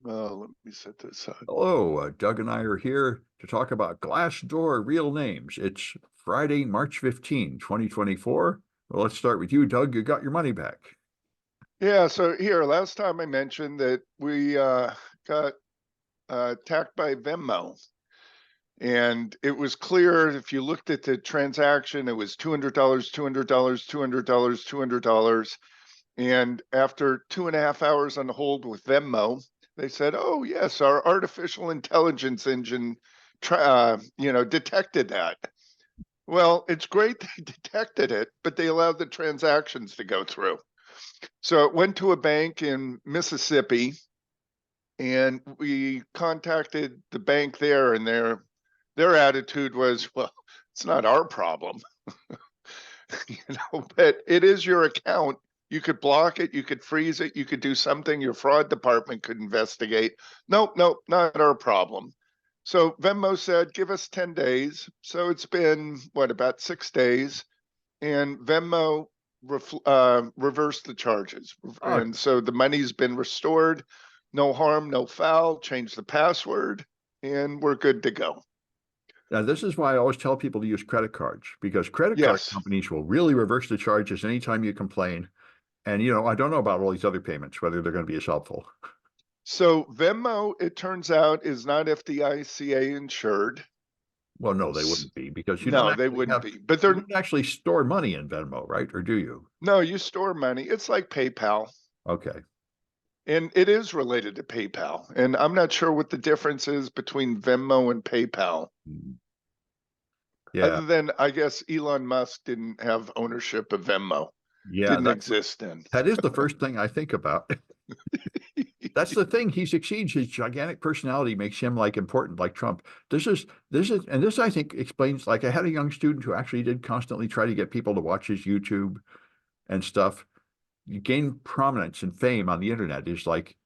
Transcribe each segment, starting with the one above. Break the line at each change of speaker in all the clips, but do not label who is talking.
Let me set this up.
Hello, Doug and I are here to talk about Glassdoor real names. It's Friday, March 15, 2024. Well, let's start with you, Doug. You got your money back.
Yeah, so here, last time I mentioned that we got attacked by Venmo. And it was clear if you looked at the transaction, it was $200, $200, $200, $200. And after 2.5 hours on hold with Venmo, they said, oh, yes, our artificial intelligence engine, detected that. Well, it's great they detected it, but they allowed the transactions to go through. So it went to a bank in Mississippi, and we contacted the bank there, and their attitude was, well, it's not our problem. But it is your account. You could block it, you could freeze it, you could do something your fraud department could investigate. Nope, not our problem. So Venmo said, give us 10 days. So it's been, about 6 days, and Venmo reversed the charges.
Oh,
And so the money's been restored. No harm, no foul. Change the password, and we're good to go.
now this is why I always tell people to use credit cards because credit card
Yes.
companies will really reverse the charges anytime you complain. And, I don't know about all these other payments, whether they're going to be as helpful.
So Venmo, it turns out, is not FDIC insured.
Well, no, they wouldn't be because
No, they wouldn't be. But
you
they're
don't actually store money in Venmo, right? Or do you?
no, you store money. It's like PayPal.
Okay.
And it is related to PayPal. And I'm not sure what the difference is between Venmo and PayPal.
Mm. Yeah.
Other than I guess Elon Musk didn't have ownership of Venmo.
Yeah,
Didn't exist then.
that is the first thing I think about. That's the thing. He succeeds. His gigantic personality makes him like important, like Trump. And this I think explains. Like I had a young student who actually did constantly try to get people to watch his YouTube and stuff. You gain prominence and fame on the internet is like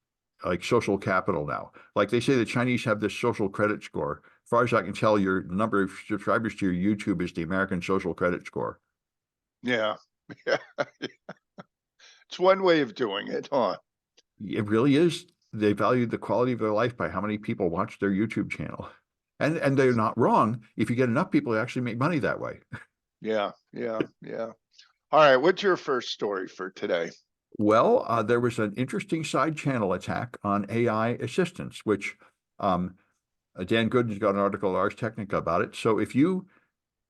social capital now. Like they say, the Chinese have this social credit score. As far as I can tell, the number of subscribers to your YouTube is the American social credit score.
Yeah. Yeah. It's one way of doing it, huh?
It really is. They value the quality of their life by how many people watch their YouTube channel. And they're not wrong. If you get enough people to actually make money that way.
Yeah, yeah, yeah. All right, what's your first story for today?
Well, there was an interesting side channel attack on AI assistants, which Dan Gooden's got an article at Ars Technica about it. So if you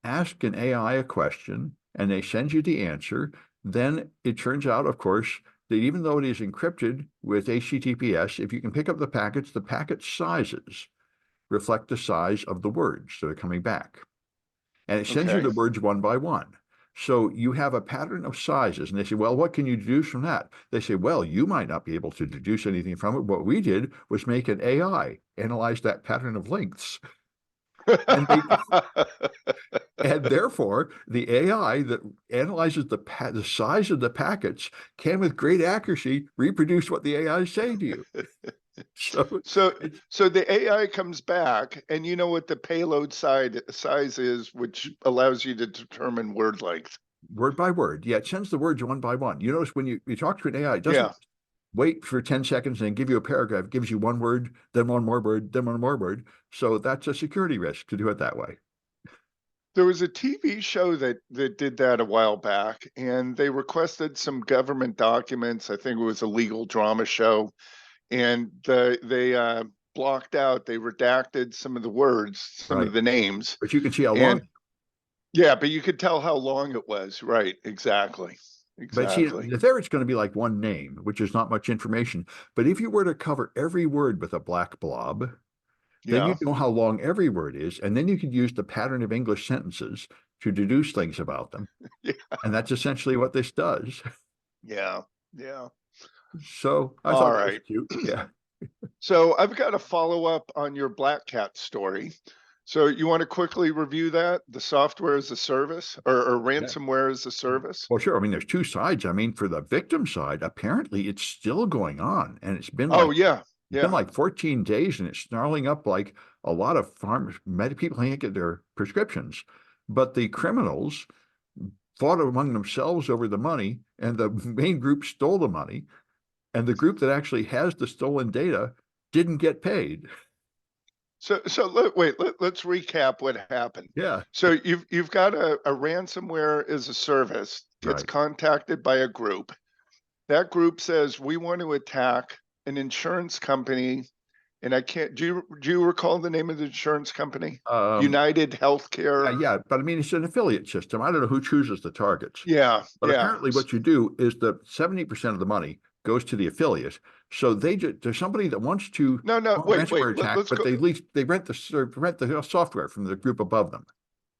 ask an AI a question and they send you the answer, then it turns out, of course, that even though it is encrypted with HTTPS, if you can pick up the packet sizes reflect the size of the words that are coming back. And it sends you
Okay.
the words one by one. So you have a pattern of sizes. And they say, well, what can you deduce from that? They say, well, you might not be able to deduce anything from it. What we did was make an AI analyze that pattern of lengths. And they and therefore the AI that analyzes the size of the packets can with great accuracy reproduce what the AI is saying to you. So
So
it's
so the AI comes back, and you know what the payload size is, which allows you to determine word length.
word by word. Yeah, it sends the words one by one. You notice when you talk to an AI, it doesn't
Yeah.
wait for 10 seconds and then give you a paragraph. It gives you one word, then one more word, then one more word. So that's a security risk to do it that way.
There was a TV show that did that a while back, and they requested some government documents. I think it was a legal drama show, and they blocked out, they redacted some of the words, some
Right.
of the names,
But you can see how long.
and yeah, but you could tell how long it was. Right, exactly,
But see,
exactly.
there it's going to be like one name, which is not much information. But if you were to cover every word with a black blob, then you
Yeah,
know how long every word is. And then you could use the pattern of English sentences to deduce things about them.
yeah,
And that's essentially what this does.
yeah, yeah.
So I
All
thought that was
right.
cute. Yeah.
So I've got a follow up on your Black Cat story. So you want to quickly review that, the software as a service, or
Yeah.
ransomware as a service?
Well, sure. I mean, there's two sides. I mean, for the victim side, apparently it's still going on, and
Oh yeah,
it's been
yeah.
like 14 days, and it's snarling up like a lot of people can't get their prescriptions. But the criminals fought among themselves over the money, and the main group stole the money, and the group that actually has the stolen data didn't get paid.
Let's recap what happened.
Yeah,
So you've got a ransomware as a service gets
right.
contacted by a group. That group says we want to attack an insurance company, and I can't. Do you recall the name of the insurance company?
Um,
United Healthcare.
yeah, but I mean, it's an affiliate system. I don't know who chooses the targets,
Yeah,
but
yeah.
apparently what you do is that 70% of the money goes to the affiliate. So there's somebody that wants to
No. Wait.
ransomware attack,
Let's
but
go.
they rent the software from the group above them.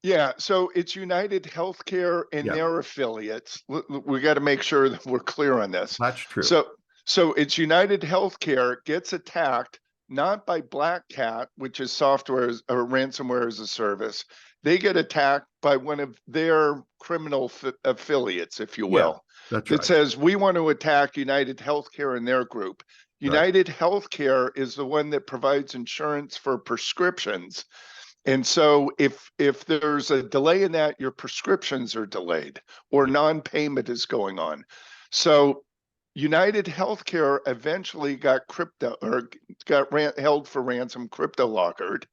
Yeah, so it's United Healthcare and
Yeah,
their affiliates. We got to make sure that we're clear on this.
that's true.
So it's United Healthcare gets attacked not by Black Cat, which is software or ransomware as a service. They get attacked by one of their criminal affiliates, if you
Yeah,
will,
that's
that
right.
says we want to attack United Healthcare and their group.
Right.
United Healthcare is the one that provides insurance for prescriptions. And so if there's a delay in that, your prescriptions are delayed or non-payment is going on. So United Healthcare eventually got held for ransom, crypto lockered.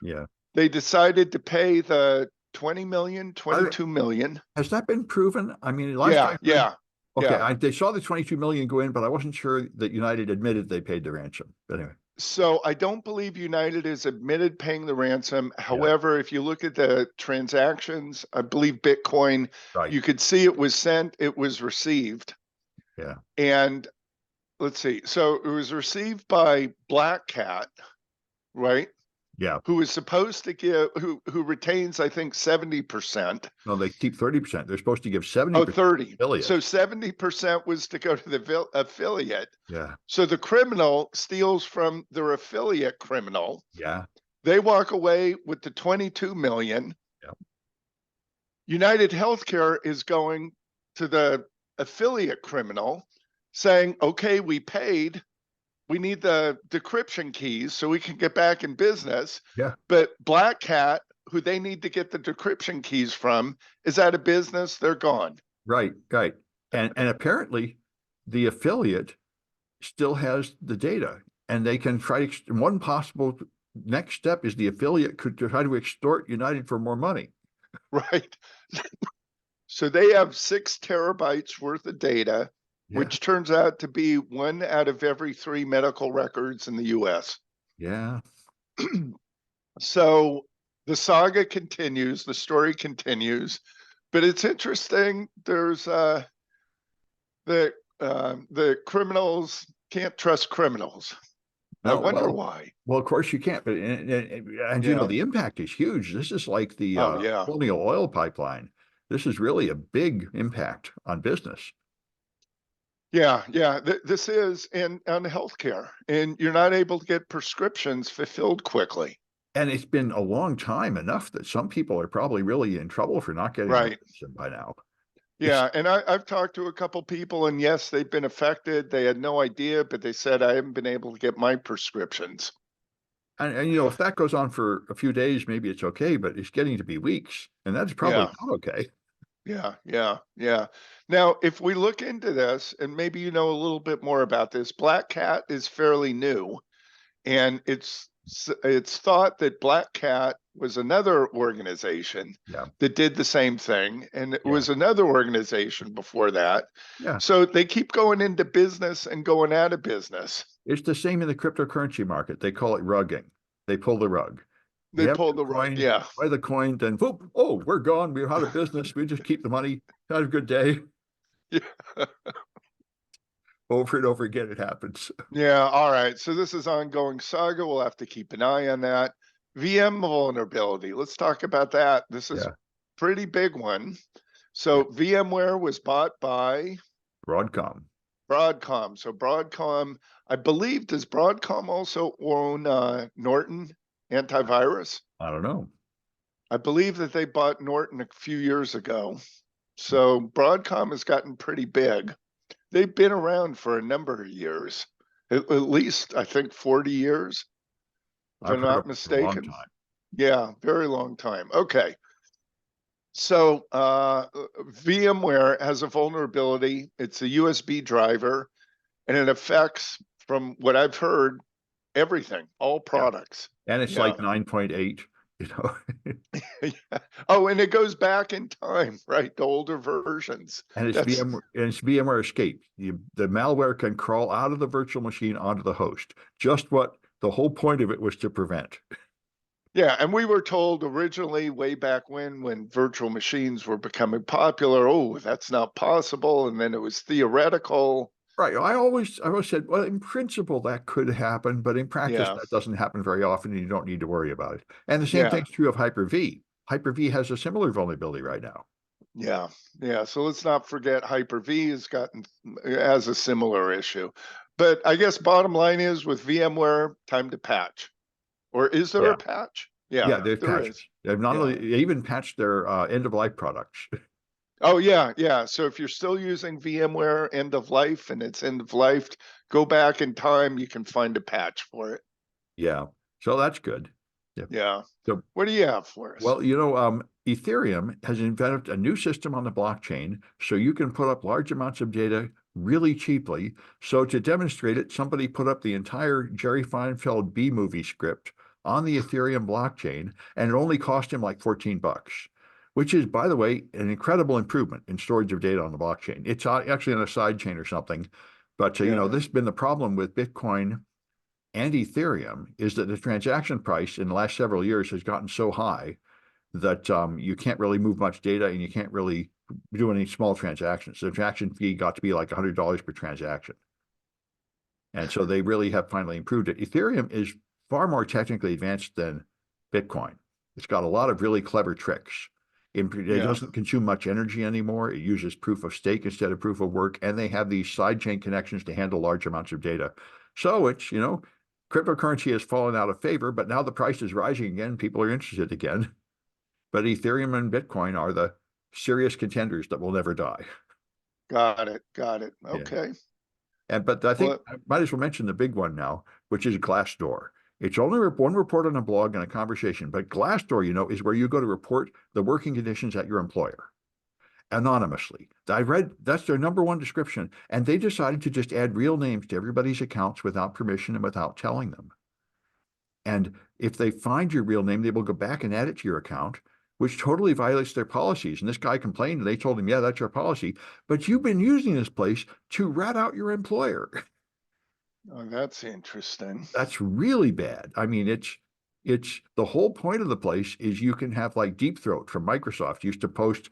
Yeah.
They decided to pay the 20 million,
I,
22 million.
has that been proven? I mean, last
Yeah,
I heard,
yeah,
okay,
yeah.
they saw the 22 million go in, but I wasn't sure that United admitted they paid the ransom. But anyway,
So I don't believe United has admitted paying the ransom.
yeah,
However, if you look at the transactions, I believe Bitcoin,
right.
you could see it was sent, it was received.
Yeah,
And let's see. So it was received by Black Cat, right?
yeah.
Who is supposed to give who retains, I think, 70%.
No, they keep 30%. They're supposed to give 70%
Oh,
to
30. So
affiliate.
70% was to go to the affiliate.
Yeah,
So the criminal steals from their affiliate criminal.
yeah,
They walk away with the 22 million.
yeah,
United Healthcare is going to the affiliate criminal saying, okay, we paid. We need the decryption keys so we can get back in business.
yeah.
But Black Cat, who they need to get the decryption keys from, is out of business. They're gone.
Right, right. And apparently the affiliate still has the data and they can try to, one possible next step is the affiliate could try to extort United for more money.
Right. So they have 6 terabytes worth of data,
Yeah,
which turns out to be 1 out of every 3 medical records in the US.
yeah,
So the saga continues, the story continues, but it's interesting. There's the criminals can't trust criminals. I
no,
wonder why.
well, of course you can't, but and you know,
Yeah.
the impact is huge. This is like the
Oh, yeah.
colonial oil pipeline. This is really a big impact on business.
Yeah. Yeah. This is on healthcare, and you're not able to get prescriptions fulfilled quickly.
And it's been a long time enough that some people are probably really in trouble for not getting their
Right.
medicine by now. It's
Yeah. And I've talked to a couple people, and yes, they've been affected. They had no idea, but they said, I haven't been able to get my prescriptions.
and you know, if that goes on for a few days, maybe it's okay, but it's getting to be weeks, and that's probably
Yeah.
not okay.
Yeah. Now, if we look into this, and maybe you know a little bit more about this, Black Cat is fairly new, and it's thought that Black Cat was another organization
Yeah,
that did the same thing, and it
yeah,
was another organization before that.
yeah.
So they keep going into business and going out of business.
It's the same in the cryptocurrency market. They call it rugging. They pull the rug.
They
You have
pulled
a
the rug.
coin,
Yeah.
buy the coin, then whoop, oh, we're gone. We're out of business. We just keep the money. Have a good day.
Yeah.
Over and over again, it happens.
Yeah. All right. So this is ongoing saga. We'll have to keep an eye on that. VM vulnerability. Let's talk about that. This is
Yeah,
pretty big one.
yeah.
So VMware was bought by
Broadcom.
Broadcom. So Broadcom, I believe, does Broadcom also own Norton antivirus?
I don't know.
I believe that they bought Norton a few years ago. So Broadcom has gotten pretty big. They've been around for a number of years, at least I think 40 years, if
I've
I'm
heard of
not
it for a long
mistaken.
time.
Yeah, very long time. Okay. So VMware has a vulnerability. It's a USB driver, and it affects, from what I've heard, everything, all
Yeah.
products.
And it's
Yeah.
like 9.8, you know,
Yeah. Oh, and it goes back in time, right? The older versions.
and it's
That's
VMware Escape. The malware can crawl out of the virtual machine onto the host. Just what the whole point of it was to prevent.
yeah, and we were told originally way back when virtual machines were becoming popular, oh, that's not possible, and then it was theoretical.
Right. I always said, well, in principle that could happen, but in practice
Yeah.
that doesn't happen very often, and you don't need to worry about it. And the same
Yeah.
thing's true of Hyper-V. Hyper-V has a similar vulnerability right now.
Yeah. Yeah. So let's not forget Hyper-V has a similar issue. But I guess bottom line is with VMware, time to patch. Or is there
Yeah.
a patch?
Yeah,
Yeah,
there's
there
patches.
is.
They've not
Yeah.
only they even patched their end of life products.
Oh yeah, yeah. So if you're still using VMware end of life and it's end of life, go back in time, you can find a patch for it.
Yeah. So that's good. Yeah.
Yeah.
So,
What do you have for us?
well, you know, Ethereum has invented a new system on the blockchain so you can put up large amounts of data really cheaply. So to demonstrate it, somebody put up the entire Jerry Feinfeld B movie script on the Ethereum blockchain, and it only cost him like 14 bucks, which is, by the way, an incredible improvement in storage of data on the blockchain. It's actually on a side chain or something. But, you know,
Yeah.
this has been the problem with Bitcoin and Ethereum is that the transaction price in the last several years has gotten so high that you can't really move much data and you can't really do any small transactions. The transaction fee got to be like $100 per transaction. And so they really have finally improved it. Ethereum is far more technically advanced than Bitcoin. It's got a lot of really clever tricks. It
Yeah.
doesn't consume much energy anymore. It uses proof of stake instead of proof of work. And they have these sidechain connections to handle large amounts of data. So it's, you know, cryptocurrency has fallen out of favor, but now the price is rising again. People are interested again. But Ethereum and Bitcoin are the serious contenders that will never die.
Got it. Got it.
Yeah.
Okay.
But I think
Well,
I might as well mention the big one now, which is Glassdoor. It's only one report on a blog and a conversation, but Glassdoor, you know, is where you go to report the working conditions at your employer anonymously. I read that's their number one description, and they decided to just add real names to everybody's accounts without permission and without telling them. And if they find your real name, they will go back and add it to your account, which totally violates their policies. And this guy complained, and they told him, yeah, that's your policy. But you've been using this place to rat out your employer.
oh, that's interesting.
That's really bad. I mean, it's the whole point of the place is you can have like Deep Throat from Microsoft used to post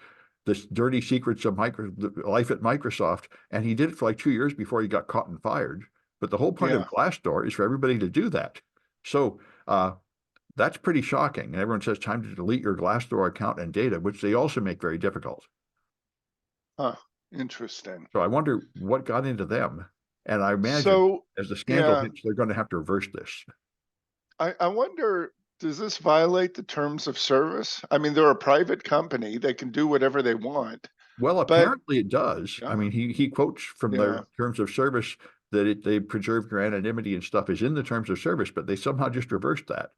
this dirty secrets of life at Microsoft, and he did it for like 2 years before he got caught and fired. But the whole point of
Yeah.
Glassdoor is for everybody to do that. So that's pretty shocking. And everyone says time to delete your Glassdoor account and data, which they also make very difficult.
Huh. Interesting.
So I wonder what got into them. And I imagine
So,
as the scandal
yeah,
hits, they're going to have to reverse this.
I wonder, does this violate the terms of service? I mean, they're a private company. They can do whatever they want,
Well,
but
apparently it does. I
yeah,
mean, he quotes from
yeah.
their terms of service that they preserve your anonymity and stuff is in the terms of service, but they somehow just reversed that.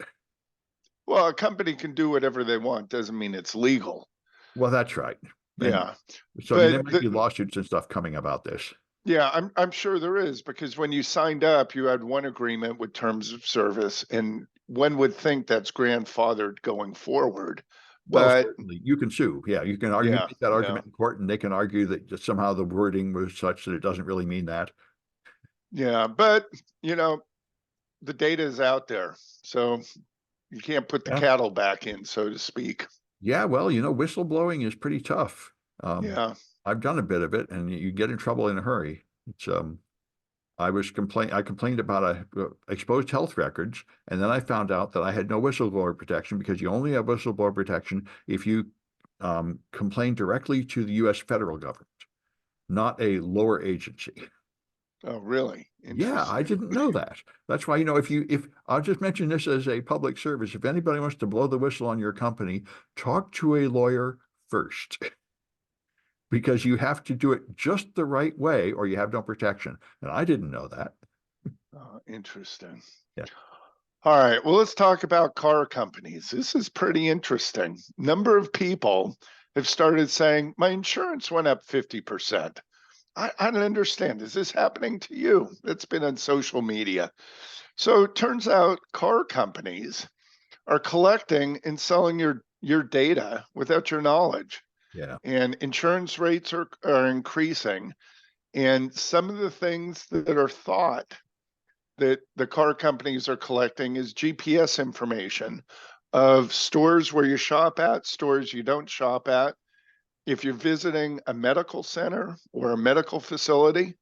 Well, a company can do whatever they want, doesn't mean it's legal.
Well, that's right. And
Yeah.
so, I mean, there
But
might be lawsuits and stuff coming about this.
yeah, I'm sure there is because when you signed up, you had one agreement with terms of service, and one would think that's grandfathered going forward.
Well,
But
certainly you can sue. Yeah, you can argue,
yeah,
make that
yeah,
argument in court, and they can argue that just somehow the wording was such that it doesn't really mean that.
yeah. But you know, the data is out there, so you can't put the
Yeah.
cattle back in, so to speak.
Yeah, well, you know, whistleblowing is pretty tough.
Yeah.
I've done a bit of it, and you get in trouble in a hurry. It's I complained about exposed health records, and then I found out that I had no whistleblower protection because you only have whistleblower protection if you complain directly to the U.S. federal government, not a lower agency.
Oh, really?
Yeah, I
Interesting.
didn't know that. That's why, you know, if I'll just mention this as a public service, if anybody wants to blow the whistle on your company, talk to a lawyer first. Because you have to do it just the right way or you have no protection. And I didn't know that.
Oh, interesting.
Yeah.
All right. Well, let's talk about car companies. This is pretty interesting. Number of people have started saying, my insurance went up 50%. I don't understand. Is this happening to you? It's been on social media. So it turns out car companies are collecting and selling your data without your knowledge.
Yeah.
And insurance rates are increasing. And some of the things that are thought that the car companies are collecting is GPS information of stores where you shop at, stores you don't shop at. If you're visiting a medical center or a medical facility,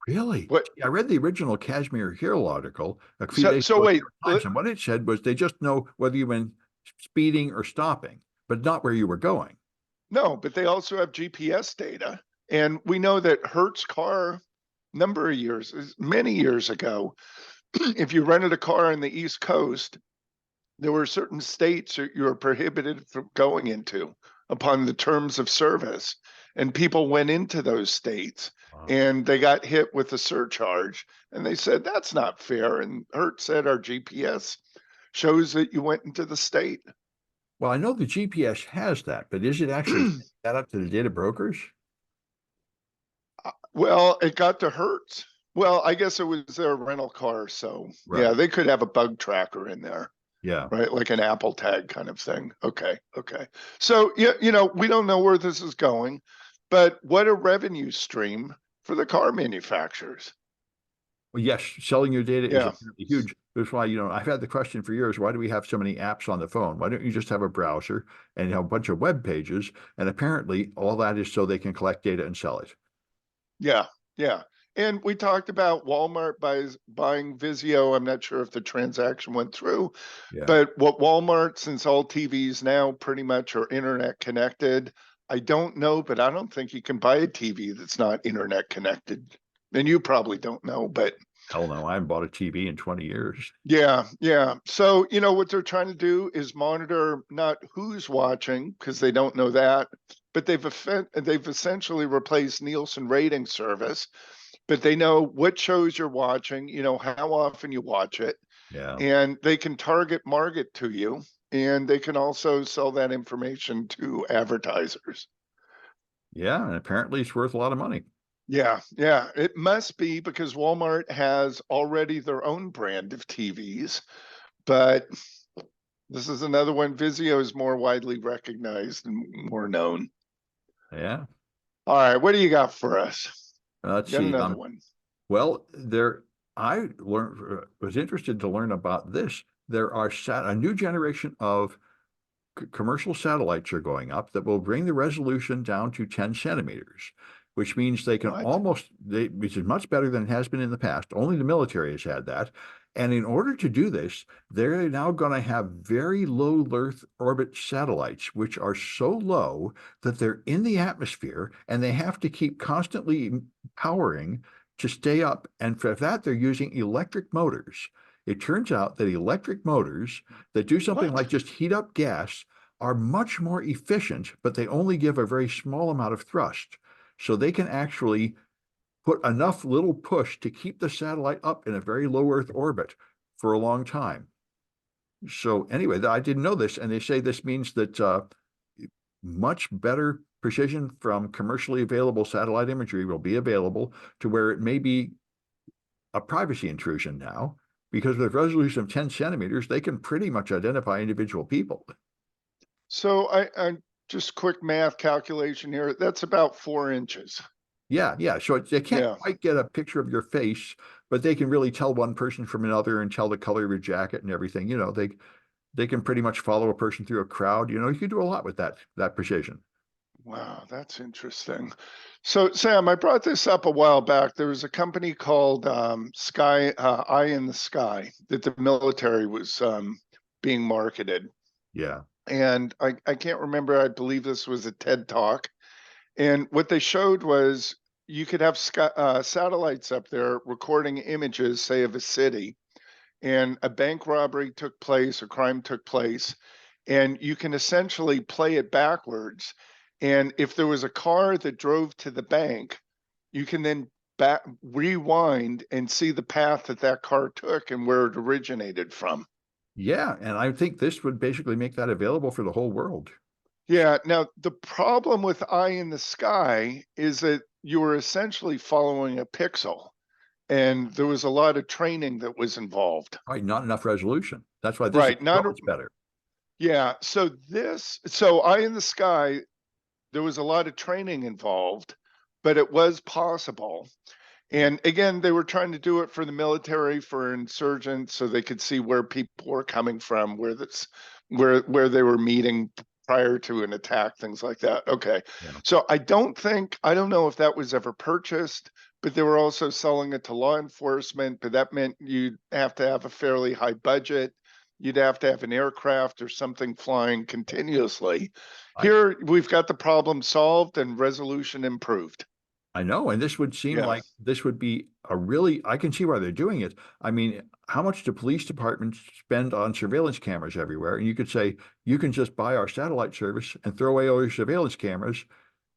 Really?
what
I read the original Kashmir Hill article a few
so
days
so
ago in the New
wait,
York Times, and what it said was they just know whether you went speeding or stopping, but not where you were going.
no, but they also have GPS data. And we know that Hertz car number of years, many years ago, if you rented a car on the East Coast, there were certain states that you were prohibited from going into upon the terms of service. And people went into those states
Wow.
and they got hit with a surcharge. And they said, that's not fair. And Hertz said, our GPS shows that you went into the state.
Well, I know the GPS has that, but is it actually that up to the data brokers?
Well, it got to Hertz. Well, I guess it was their rental car. So yeah,
Right.
they could have a bug tracker in there.
Yeah.
Right? Like an Apple tag kind of thing. Okay. Okay. So, yeah, we don't know where this is going, but what a revenue stream for the car manufacturers.
Well, yes, selling your data is
Yeah.
apparently huge. That's why, I've had the question for years, why do we have so many apps on the phone? Why don't you just have a browser and have a bunch of web pages? And apparently all that is so they can collect data and sell it.
Yeah. Yeah. And we talked about Walmart buying Vizio. I'm not sure if the transaction went through,
Yeah.
but what Walmart, since all TVs now pretty much are internet connected, I don't know, but I don't think you can buy a TV that's not internet connected. And you probably don't know, but
Hell no, I haven't bought a TV in 20 years.
yeah, yeah. So, what they're trying to do is monitor not who's watching, because they don't know that, but they've essentially replaced Nielsen rating service, but they know what shows you're watching, how often you watch it,
Yeah.
and they can target market to you, and they can also sell that information to advertisers.
Yeah. And apparently it's worth a lot of money.
Yeah, yeah. It must be because Walmart has already their own brand of TVs, but this is another one. Vizio is more widely recognized and more known.
Yeah.
All right, what do you got for us?
Let's
Got
see.
another one.
Well, I was interested to learn about this. There are a new generation of commercial satellites are going up that will bring the resolution down to 10 centimeters, which means they can
What?
which is much better than it has been in the past. Only the military has had that. And in order to do this, they're now going to have very low Earth orbit satellites, which are so low that they're in the atmosphere and they have to keep constantly powering to stay up. And for that, they're using electric motors. It turns out that electric motors that do something
What?
like just heat up gas are much more efficient, but they only give a very small amount of thrust. So they can actually put enough little push to keep the satellite up in a very low Earth orbit for a long time. So anyway, I didn't know this, and they say this means that much better precision from commercially available satellite imagery will be available to where it may be a privacy intrusion now, because with a resolution of 10 centimeters, they can pretty much identify individual people.
So I just quick math calculation here. That's about 4 inches.
Yeah, yeah. So they can't
Yeah.
quite get a picture of your face, but they can really tell one person from another and tell the color of your jacket and everything. They can pretty much follow a person through a crowd. You can do a lot with that precision.
Wow, that's interesting. So, Sam, I brought this up a while back. There was a company called Eye in the Sky that the military was being marketed.
Yeah.
And I can't remember, I believe this was a TED Talk. And what they showed was you could have satellites up there recording images, say, of a city, and a bank robbery took place, a crime took place, and you can essentially play it backwards. And if there was a car that drove to the bank, you can then rewind and see the path that that car took and where it originated from.
Yeah. And I think this would basically make that available for the whole world.
Yeah. Now, the problem with Eye in the Sky is that you are essentially following a pixel. and there was a lot of training that was involved.
Right, not enough resolution. That's why this is
Right, not
so
a,
much better.
yeah. So Eye in the Sky, there was a lot of training involved, but it was possible. And again, they were trying to do it for the military, for insurgents, so they could see where people were coming from, where they were meeting prior to an attack, things like that. Okay.
Yeah.
So I don't know if that was ever purchased, but they were also selling it to law enforcement, but that meant you'd have to have a fairly high budget. You'd have to have an aircraft or something flying continuously.
I
Here, we've got the problem solved and resolution improved.
I know, and this would seem
Yeah.
like this would be a really, I can see why they're doing it. I mean, how much do police departments spend on surveillance cameras everywhere? And you could say, you can just buy our satellite service and throw away all your surveillance cameras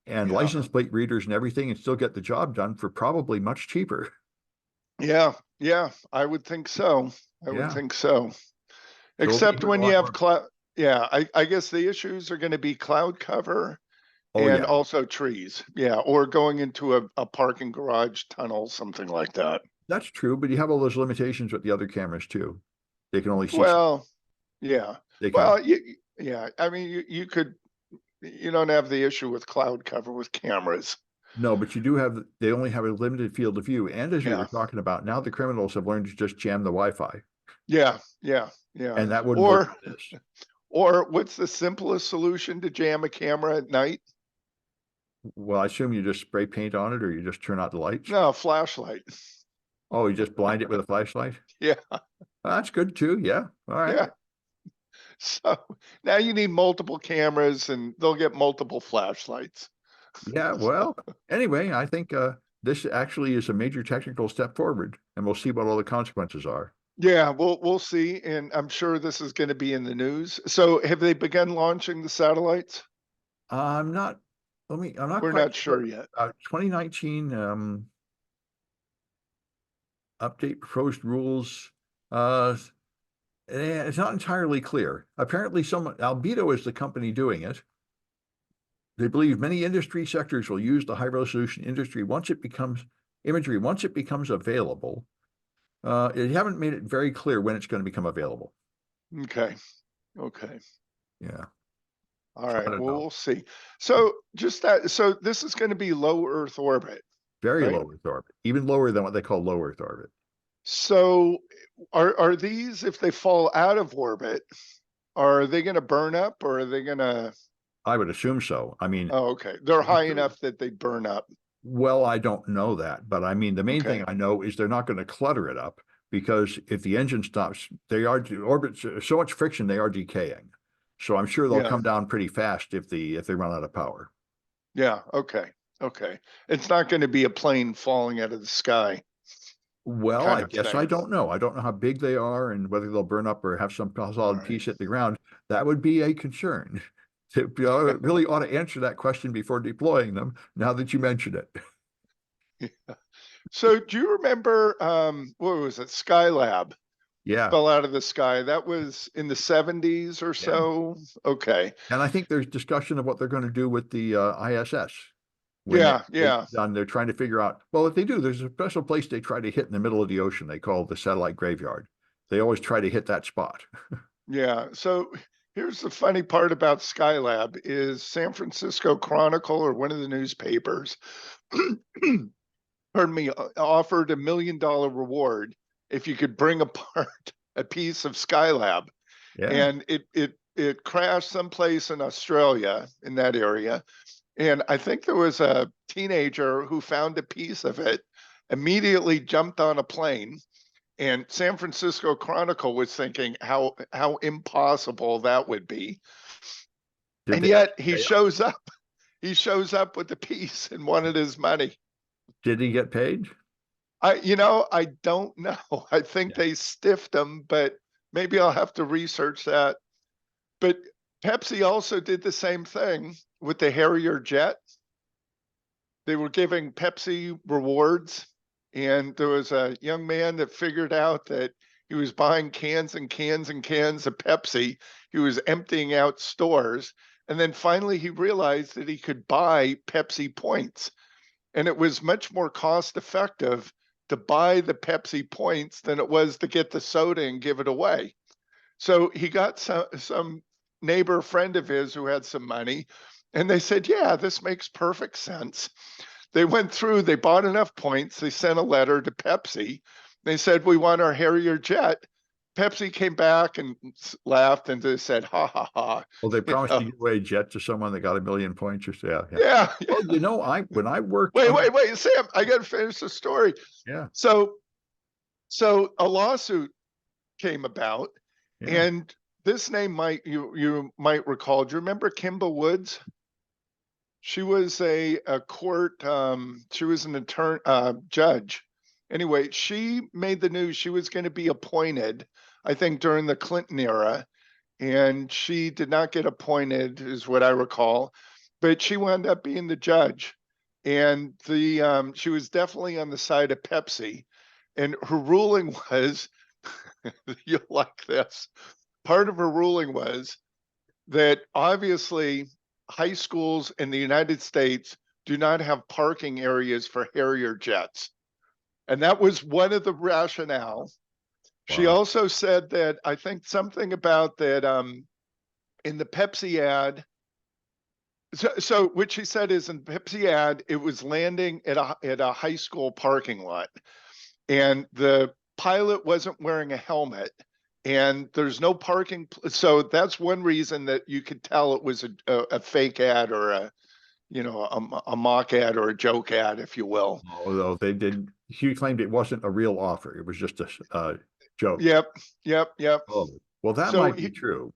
and
Yeah.
license plate readers and everything and still get the job done for probably much cheaper.
Yeah, yeah, I would think so. I would
Yeah.
think so.
So we'll be
Except
hearing a
when you
lot
have
more.
cloud, yeah, I guess the issues are going to be cloud cover
Oh,
and
yeah.
also trees. Yeah, or going into a parking garage tunnel, something like that.
That's true, but you have all those limitations with the other cameras too. They can only see so
Well, yeah.
they can.
Well, yeah, I mean, you don't have the issue with cloud cover with cameras.
No, but you do have, they only have a limited field of view. And as we were
Yeah,
talking about, now the criminals have learned to just jam the Wi-Fi,
yeah, yeah, yeah.
and that wouldn't work
Or,
with this.
or what's the simplest solution to jam a camera at night?
Well, I assume you just spray paint on it or you just turn out the lights.
No, flashlight.
Oh, you just blind it with a flashlight?
Yeah,
That's good too. Yeah. All right.
yeah. So now you need multiple cameras and they'll get multiple flashlights.
Yeah. Well, anyway, I think this actually is a major technical step forward, and we'll see what all the consequences are.
Yeah, we'll see. And I'm sure this is going to be in the news. So have they begun launching the satellites?
I'm not, I'm not
We're
quite
not
sure.
sure yet.
2019 update proposed rules. Uh, it's not entirely clear. Apparently, Albedo is the company doing it. They believe many industry sectors will use the high resolution imagery once it becomes available. They haven't made it very clear when it's going to become available.
Okay. Okay.
Yeah.
All
So I
right.
don't
Well,
know.
we'll see. So so this is going to be low Earth orbit,
Very
right?
low Earth orbit, even lower than what they call low Earth orbit.
So are these, if they fall out of orbit, are they going to burn up or are they going to,
I would assume so. I mean,
oh, okay. They're
I'm
high
sure.
enough that they burn up.
Well, I don't know that, but I mean, the main thing
Okay.
I know is they're not going to clutter it up because if the engine stops, they are orbits so much friction they are decaying. So I'm sure they'll
Yeah.
come down pretty fast if they run out of power.
Yeah. Okay. Okay. It's not going to be a plane falling out of the sky
Well,
kind
I
of
guess I
thing.
don't know. I don't know how big they are and whether they'll burn up or have some
All
solid
right.
piece hit the ground. That would be a concern. Really ought to answer that question before deploying them, now that you mention it.
So do you remember what was it? Skylab
Yeah,
fell out of the sky. That was in the 70s or
yeah.
so. Okay.
And I think there's discussion of what they're going to do with the ISS. When
Yeah,
they
yeah.
get done, they're trying to figure out, well, if they do, there's a special place they try to hit in the middle of the ocean. They call the satellite graveyard. They always try to hit that spot.
Yeah. So here's the funny part about Skylab is San Francisco Chronicle or one of the newspapers, pardon me, offered $1 million reward if you could bring apart a piece of Skylab.
Yeah.
And it crashed someplace in Australia in that area. And I think there was a teenager who found a piece of it, immediately jumped on a plane, and San Francisco Chronicle was thinking how impossible that would be.
Did
And
they
yet
actually pay him?
he shows up with the piece and wanted his money.
Did he get paid?
I don't know. I think
Yeah.
they stiffed him, but maybe I'll have to research that. But Pepsi also did the same thing with the Harrier jet. They were giving Pepsi rewards, and there was a young man that figured out that he was buying cans and cans and cans of Pepsi. He was emptying out stores, and then finally he realized that he could buy Pepsi points, and it was much more cost effective to buy the Pepsi points than it was to get the soda and give it away. So he got some neighbor friend of his who had some money, and they said, yeah, this makes perfect sense. They went through, they bought enough points, they sent a letter to Pepsi. They said, we want our Harrier jet. Pepsi came back and laughed and they said, ha ha ha.
Well, they
You
promised to
know,
give away a jet to someone that got 1,000,000 points or so. Yeah, yeah.
yeah,
Well,
yeah.
you know, when I worked
Wait,
under,
wait, wait, Sam, I got to finish the story.
yeah,
So a lawsuit came about,
yeah.
and this name you might recall. Do you remember Kimba Woods? She was a court. She was an attorney, judge. Anyway, she made the news. She was going to be appointed, I think, during the Clinton era, and she did not get appointed, is what I recall. But she wound up being the judge, and she was definitely on the side of Pepsi, and her ruling was, you'll like this. Part of her ruling was that obviously high schools in the United States do not have parking areas for Harrier jets. And that was one of the rationale. She
Wow.
also said that, I think something about that in the Pepsi ad. So what she said is, in Pepsi ad, it was landing at a high school parking lot, and the pilot wasn't wearing a helmet, and there's no parking. So that's one reason that you could tell it was a fake ad, or a mock ad, or a joke ad, if you will.
Although they did, he claimed it wasn't a real offer. It was just a joke.
Yep, yep.
Oh, well, that
So
might be true.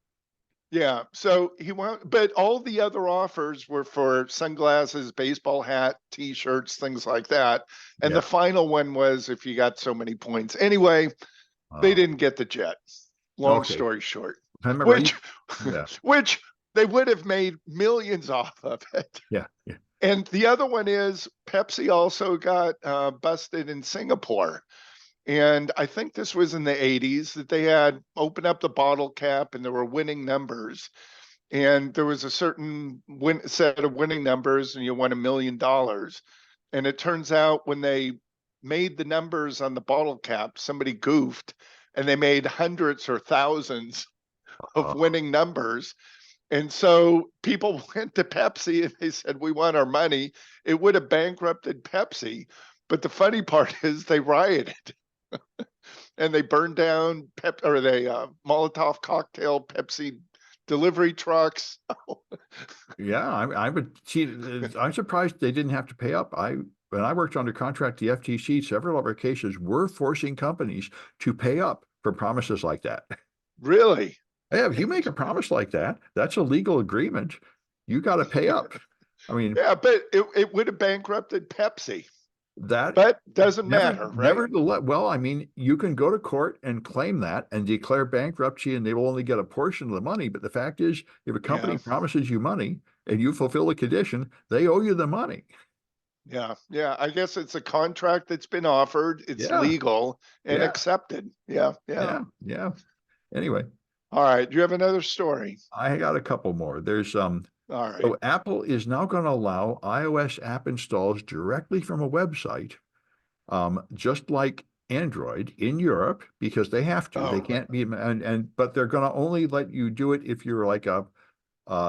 yeah, so he went, but all the other offers were for sunglasses, baseball hat, T-shirts, things like that. And the
Yeah.
final one was if you got so many points. Anyway, they
Oh,
didn't get the jet. Long
okay.
story short,
I remember.
which
Yeah.
which they would have made millions off of it.
Yeah. Yeah.
And the other one is Pepsi also got busted in Singapore. And I think this was in the 80s that they had opened up the bottle cap and there were winning numbers. And there was a certain set of winning numbers, and you won $1 million. And it turns out when they made the numbers on the bottle cap, somebody goofed and they made hundreds or thousands of
Oh,
winning numbers. And so people went to Pepsi and they said, we want our money. It would have bankrupted Pepsi. But the funny part is they rioted and they burned down they Molotov cocktail Pepsi delivery trucks.
yeah. I would see. I'm surprised they didn't have to pay up. When I worked under contract, the FTC, several of our cases were forcing companies to pay up for promises like that.
Really?
Hey, if you make a promise like that, that's a legal agreement. You got to pay up. I mean,
Yeah, but it would have bankrupted Pepsi.
that
But doesn't matter, right?
nevertheless, well, I mean, you can go to court and claim that and declare bankruptcy, and they will only get a portion of the money. But the fact is, if a company
Yeah,
promises you money and you fulfill the condition, they owe you the money.
yeah. I guess it's a contract that's been offered. It's
Yeah,
legal and
yeah,
accepted. Yeah.
yeah, yeah. Anyway,
All right. Do you have another story?
I got a couple more. There's
All right.
So Apple is now going to allow iOS app installs directly from a website, just like Android in Europe, because they have to. They
Oh,
can't be, but they're going to only let you do it if you're like a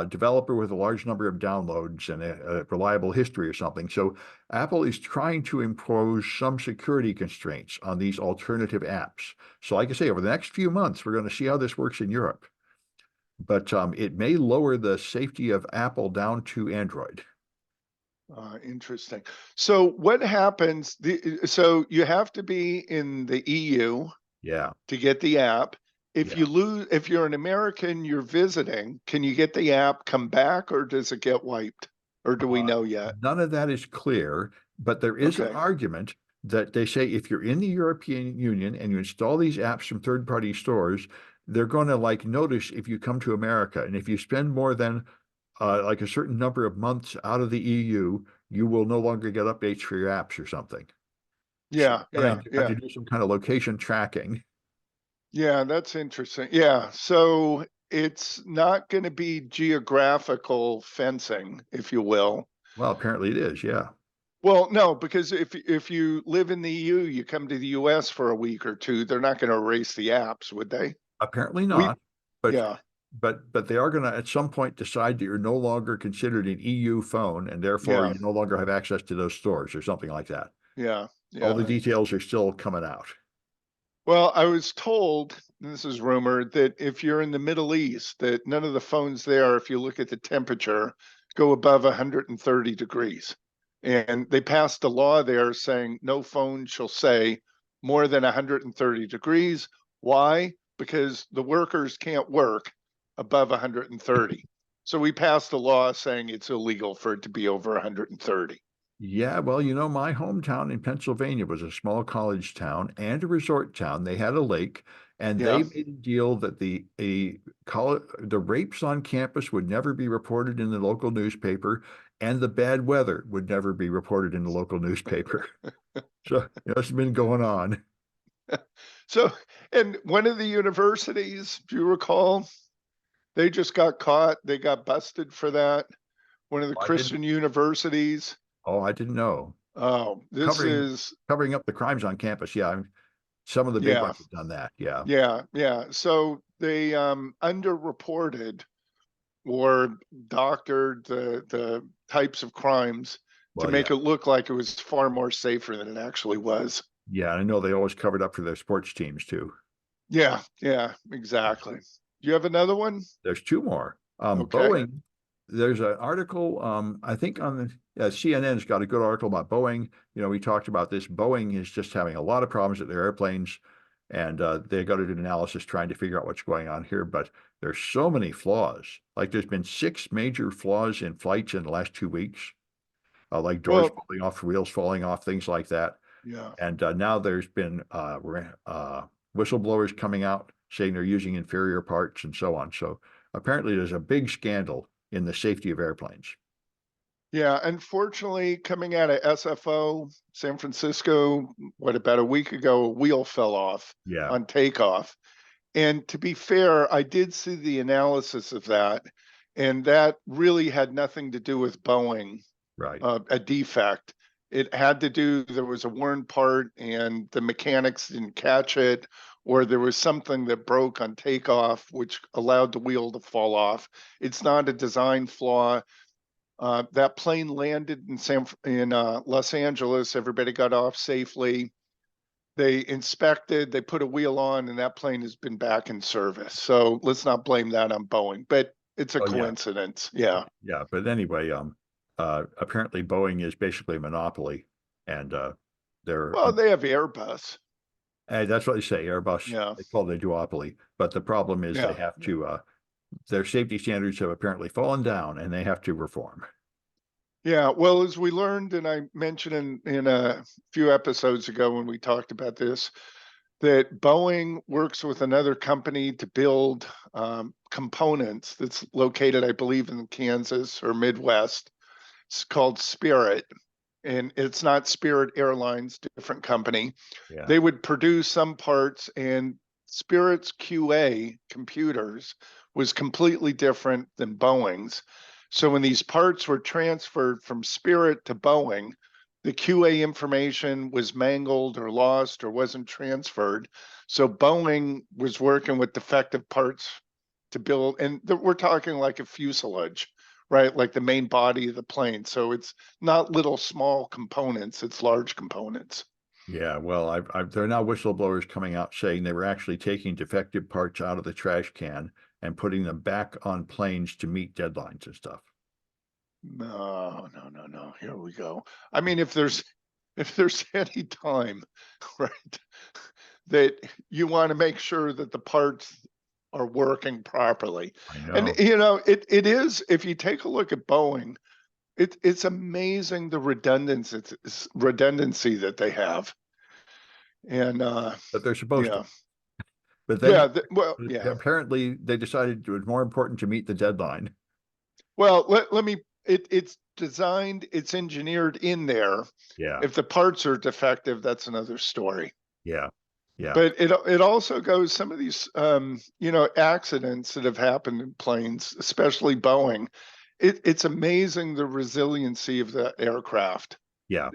developer with a large number of downloads and a reliable history or something. So Apple is trying to impose some security constraints on these alternative apps. So like I say, over the next few months, we're going to see how this works in Europe. But it may lower the safety of Apple down to Android.
interesting. So what happens? So you have to be in the EU
Yeah,
to get the app.
yeah.
If you're an American, you're visiting, can you get the app, come back, or does it get wiped? Or do we
Uh,
know yet?
None of that is clear, but there is an
Okay.
argument that they say if you're in the European Union and you install these apps from third-party stores, they're going to like notice if you come to America, and if you spend more than like a certain number of months out of the EU, you will no longer get updates for your apps or something. So
Yeah,
they're going
yeah,
to have to
yeah.
do some kind of location tracking.
Yeah, that's interesting. Yeah. So it's not going to be geographical fencing, if you will.
Well, apparently it is. Yeah.
Well, no, because if you live in the EU, you come to the US for a week or two, they're not going to erase the apps, would they?
Apparently
We,
not, but
yeah,
but they are going to at some point decide that you're no longer considered an EU phone, and therefore
yeah,
you no longer have access to those stores or something like that.
yeah,
All the
yeah.
details are still coming out.
Well, I was told, and this is rumored, that if you're in the Middle East, that none of the phones there, if you look at the temperature, go above 130 degrees. And they passed a law there saying no phone shall say more than 130 degrees. Why? Because the workers can't work above 130. So we passed a law saying it's illegal for it to be over 130.
Yeah, well, my hometown in Pennsylvania was a small college town and a resort town. They had a lake, and
Yeah.
they made a deal that the rapes on campus would never be reported in the local newspaper, and the bad weather would never be reported in the local newspaper. So it's been going on.
So, and one of the universities, do you recall, they just got caught. They got busted for that. One of the
I didn't.
Christian universities.
Oh, I didn't know.
Oh, this
Covering
is,
covering up the crimes on campus. Yeah, some of the big
yeah,
ones have done that. Yeah.
yeah, yeah. So they underreported or doctored the types of crimes to
Well, yeah.
make it look like it was far more safer than it actually was.
Yeah, I know they always covered up for their sports teams too.
Yeah, yeah, exactly. Do you have another one?
There's two more.
Okay.
Boeing, there's an article, I think on the CNN's got a good article about Boeing. We talked about this. Boeing is just having a lot of problems with their airplanes, and they got to do an analysis trying to figure out what's going on here. But there's so many flaws. Like there's been 6 major flaws in flights in the last 2 weeks, like doors
Well,
falling off, wheels falling off, things like that.
yeah.
And now there's been whistleblowers coming out saying they're using inferior parts and so on. So apparently there's a big scandal in the safety of airplanes.
Yeah, unfortunately, coming out of SFO, San Francisco, what about a week ago, a wheel fell off
Yeah,
on takeoff. And to be fair, I did see the analysis of that, and that really had nothing to do with Boeing,
right.
a defect. It had to do, there was a worn part and the mechanics didn't catch it, or there was something that broke on takeoff, which allowed the wheel to fall off. It's not a design flaw. That plane landed in Los Angeles. Everybody got off safely. They inspected, they put a wheel on, and that plane has been back in service. So let's not blame that on Boeing, but it's a
Oh yeah,
coincidence. Yeah.
yeah. But anyway, apparently Boeing is basically a monopoly, and they're
Well, they have Airbus.
that's what they say. Airbus,
Yeah.
they call it a duopoly. But the problem is they
Yeah.
have to their safety standards have apparently fallen down, and they have to reform.
Yeah. Well, as we learned, and I mentioned in a few episodes ago when we talked about this, that Boeing works with another company to build components that's located, I believe, in Kansas or Midwest. It's called Spirit, and it's not Spirit Airlines, different company.
Yeah.
They would produce some parts, and Spirit's QA computers was completely different than Boeing's. So when these parts were transferred from Spirit to Boeing, the QA information was mangled or lost or wasn't transferred. So Boeing was working with defective parts to build, and we're talking like a fuselage, right? Like the main body of the plane. So it's not little small components, it's large components.
Yeah, well, there are now whistleblowers coming out saying they were actually taking defective parts out of the trash can and putting them back on planes to meet deadlines and stuff.
No, no, no, no. Here we go. I mean, if there's any time, right, that you want to make sure that the parts are working properly.
I
And
know.
it is, if you take a look at Boeing, it's amazing the redundancy that they have. And
But they're supposed to.
yeah.
But then
Yeah, well, yeah.
apparently they decided it was more important to meet the deadline.
Well, let me it's designed, it's engineered in there.
Yeah,
If the parts are defective, that's another story.
yeah, yeah,
But it also goes, some of these accidents that have happened in planes, especially Boeing. It's amazing the resiliency of the aircraft.
Yeah.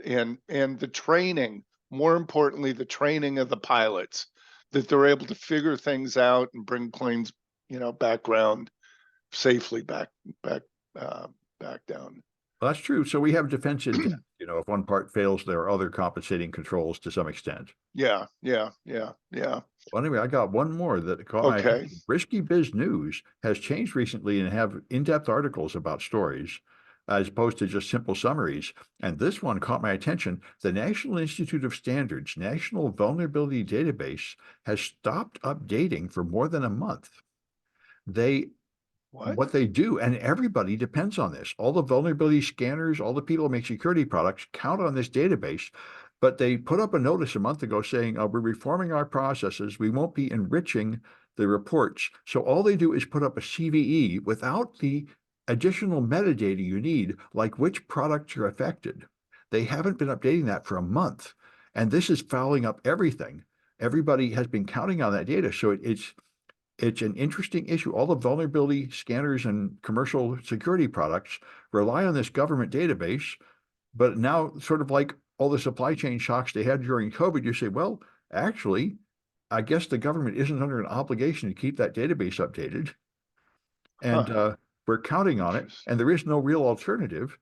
and the training, more importantly, the training of the pilots, that they're able to figure things out and bring planes, back ground safely back uh, back down.
Well, that's true. So we have defense in depth. If one part fails, there are other compensating controls to some extent.
Yeah, yeah, yeah, yeah.
Well, anyway, I got one more that caught my
Okay.
attention. Risky Biz News has changed recently and have in-depth articles about stories as opposed to just simple summaries. And this one caught my attention. The National Institute of Standards National Vulnerability Database has stopped updating for more than a month.
What?
What they do, and everybody depends on this. All the vulnerability scanners, all the people who make security products count on this database. But they put up a notice a month ago saying, we're reforming our processes. We won't be enriching the reports. So all they do is put up a CVE without the additional metadata you need, like which products are affected. They haven't been updating that for a month. And this is fouling up everything. Everybody has been counting on that data. So it's an interesting issue. All the vulnerability scanners and commercial security products rely on this government database, but now sort of like all the supply chain shocks they had during COVID, you say, well, actually, I guess the government isn't under an obligation to keep that database updated. And
Huh.
we're counting on it,
Interesting.
and there is no real alternative.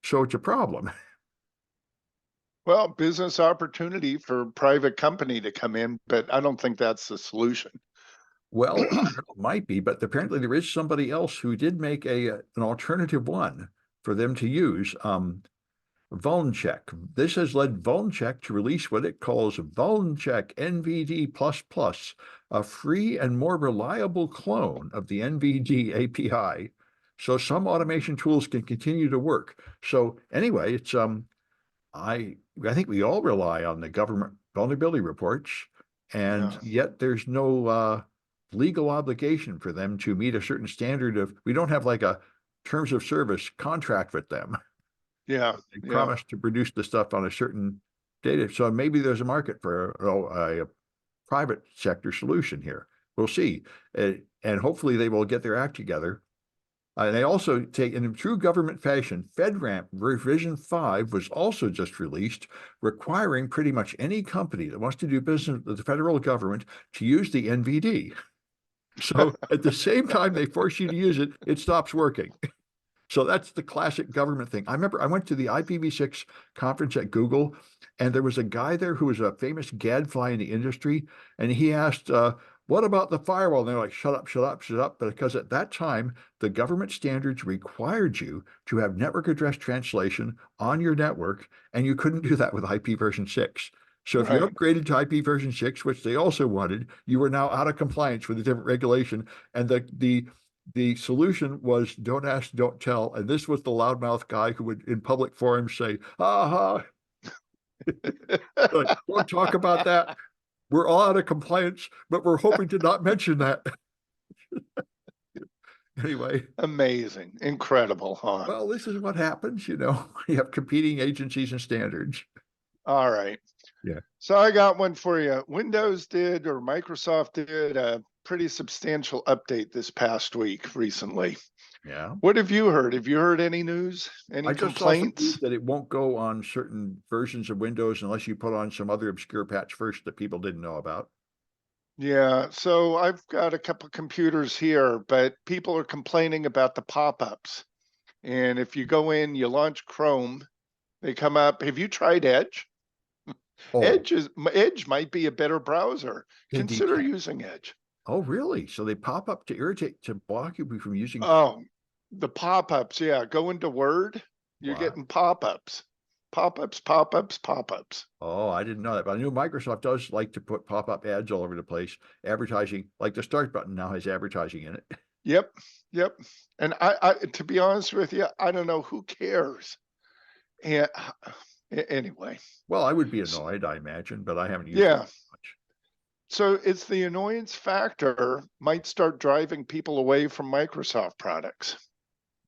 So it's a problem.
Well, business opportunity for private company to come in, but I don't think that's the solution.
Well, I don't know, it might be, but apparently there is somebody else who did make an alternative one for them to use. Vulncheck. This has led Vulncheck to release what it calls Vulncheck NVD++, a free and more reliable clone of the NVD API. So some automation tools can continue to work. So anyway, it's I think we all rely on the government vulnerability reports, and
Yeah.
yet there's no legal obligation for them to meet a certain standard of, we don't have like a terms of service contract with them.
Yeah.
They
Yeah.
promise to produce the stuff on a certain data. So maybe there's a market for a private sector solution here. We'll see. And hopefully they will get their act together. And they also take, in true government fashion, FedRAMP revision 5 was also just released, requiring pretty much any company that wants to do business with the federal government to use the NVD. So at the same time they force you to use it, it stops working. So that's the classic government thing. I remember I went to the IPv6 conference at Google, and there was a guy there who was a famous gadfly in the industry, and he asked, what about the firewall? And they're like, shut up, shut up, shut up. Because at that time, the government standards required you to have network address translation on your network, and you couldn't do that with IP version 6. So if you
Right.
upgraded to IP version 6, which they also wanted, you were now out of compliance with a different regulation. And the solution was don't ask, don't tell. And this was the loudmouth guy who would in public forums say, aha, like, don't talk about that. We're all out of compliance, but we're hoping to not mention that. Anyway,
Amazing. Incredible, huh?
well, this is what happens, you have competing agencies and standards.
All right.
Yeah.
So I got one for you. Windows did, or Microsoft did, a pretty substantial update this past week recently.
Yeah.
What have you heard? Have you heard any news? Any
I just saw some news
complaints?
that it won't go on certain versions of Windows unless you put on some other obscure patch first that people didn't know about.
Yeah, so I've got a couple computers here, but people are complaining about the pop-ups. And if you go in, you launch Chrome, they come up. Have you tried Edge?
Oh,
Edge might be a better browser.
they
Consider
detect.
using Edge.
Oh, really? So they pop up to irritate, to block you from using.
Oh, the pop-ups, yeah. Go into Word, you're
Wow.
getting pop-ups. Pop-ups, pop-ups, pop-ups.
Oh, I didn't know that, but I knew Microsoft does like to put pop-up ads all over the place. Advertising, like the start button now has advertising in it.
Yep, yep. And I to be honest with you, I don't know who cares. And anyway,
Well, I would be annoyed, I imagine, but I haven't used it
yeah.
much.
So it's the annoyance factor might start driving people away from Microsoft products.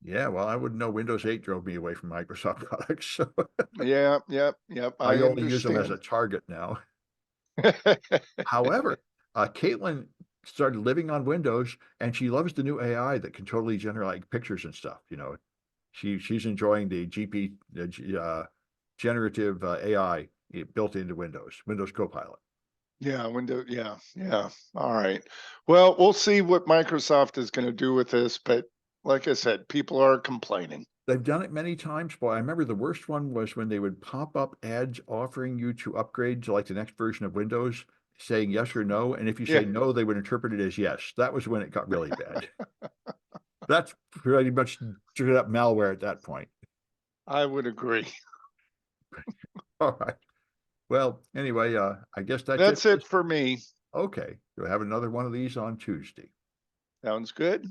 Yeah, well, I wouldn't know. Windows 8 drove me away from Microsoft products, so
Yeah, yep, yep.
I
I
only use them as a
understand.
target now. However, Caitlin started living on Windows, and she loves the new AI that can totally generate like, pictures and stuff. She's enjoying the generative AI built into Windows Copilot.
Yeah, yeah. All right. Well, we'll see what Microsoft is going to do with this, but like I said, people are complaining.
They've done it many times. Boy, I remember the worst one was when they would pop up ads offering you to upgrade to like the next version of Windows, saying yes or no. And if you
Yeah,
say no, they would interpret it as yes. That was when it got really bad. That's pretty much straight up malware at that point.
I would agree.
All right. Well, anyway, I guess that's it.
That's it for me.
Okay. We'll have another one of these on Tuesday.
Sounds good.